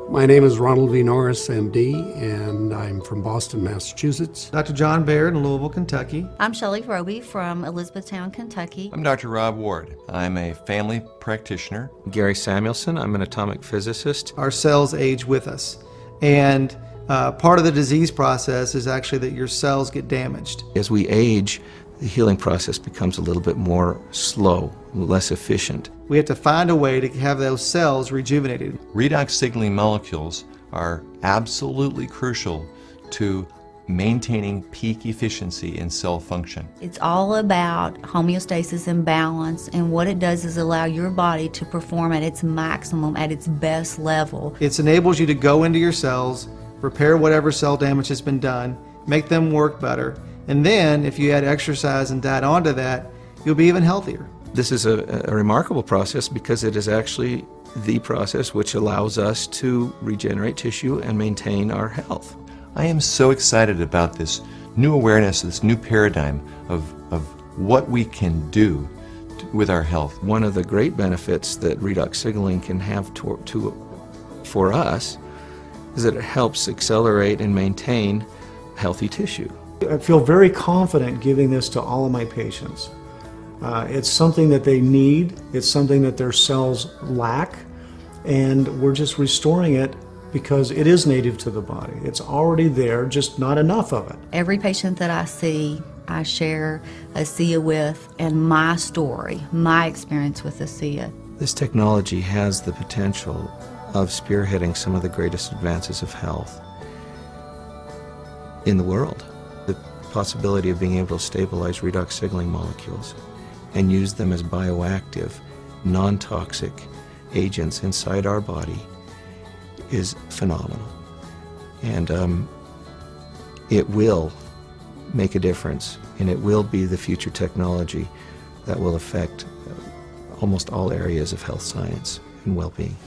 My name is Ronald V. Norris, MD, and I'm from Boston, Massachusetts. Dr. John Baird in Louisville, Kentucky. I'm Shelley Roby from Elizabethtown, Kentucky. I'm Dr. Rob Ward. I'm a family practitioner. Gary Samuelson. I'm an atomic physicist. Our cells age with us, and part of the disease process is actually that your cells get damaged. As we age, the healing process becomes a little bit more slow, less efficient. We have to find a way to have those cells rejuvenated. Redox signaling molecules are absolutely crucial to maintaining peak efficiency in cell function. It's all about homeostasis and balance, and what it does is allow your body to perform at its maximum, at its best level. It enables you to go into your cells, repair whatever cell damage has been done, make them work better, and then if you add exercise and diet onto that, you'll be even healthier. This is a remarkable process because it is actually the process which allows us to regenerate tissue and maintain our health. I am so excited about this new awareness, this new paradigm of what we can do with our health. One of the great benefits that redox signaling can have for us is that it helps accelerate and maintain healthy tissue. I feel very confident giving this to all of my patients. It's something that they need, it's something that their cells lack, and we're just restoring it because it is native to the body. It's already there, just not enough of it. Every patient that I see, I share ASEA with, and my story, my experience with ASEA. This technology has the potential of spearheading some of the greatest advances of health in the world. The possibility of being able to stabilize redox signaling molecules and use them as bioactive, non-toxic agents inside our body is phenomenal. And it will make a difference, and it will be the future technology that will affect almost all areas of health science and well-being.